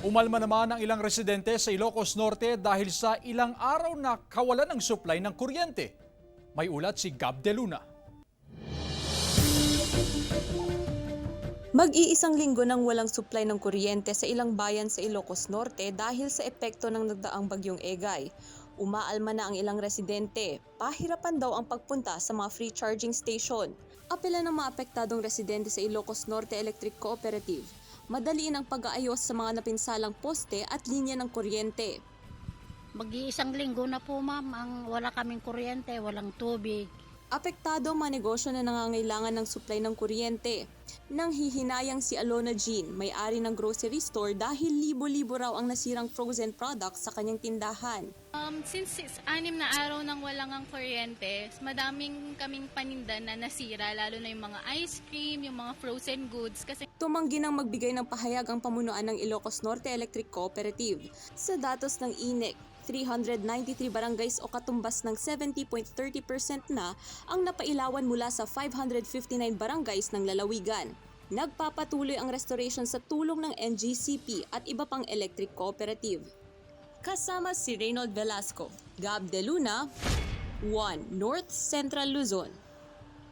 Umalma naman ang ilang residente sa Ilocos Norte dahil sa ilang araw na kawalan ng supply ng kuryente. May ulat si Gab De Luna. Mag-iisang linggo nang walang supply ng kuryente sa ilang bayan sa Ilocos Norte dahil sa epekto ng nagdaang bagyong Egay. Umaalma na ang ilang residente, pahirapan daw ang pagpunta sa mga free charging station. Apela ng mga apektadong residente sa Ilocos Norte Electric Cooperative, madaliin ang pag-aayos sa mga napinsalang poste at linya ng kuryente. Mag-iisang linggo na po ma'am, ang wala kaming kuryente, walang tubig. Apektado ang mga negosyo na nangangailangan ng supply ng kuryente. Nang hihinayang si Alona Jean, may-ari ng grocery store dahil libo-libo raw ang nasirang frozen products sa kanyang tindahan. Since 6 na araw nang walang ang kuryente, madaming kaming paninda na nasira, lalo na yung mga ice cream, yung mga frozen goods. Kasi Tumanggi nang magbigay ng pahayag ang pamunuan ng Ilocos Norte Electric Cooperative. Sa datos ng INEC, 393 barangays o katumbas ng 70.30% na ang napailawan mula sa 559 barangays ng lalawigan. Nagpapatuloy ang restoration sa tulong ng NGCP at iba pang electric cooperative. Kasama si Reynold Velasco, Gab De Luna, 1 North Central Luzon.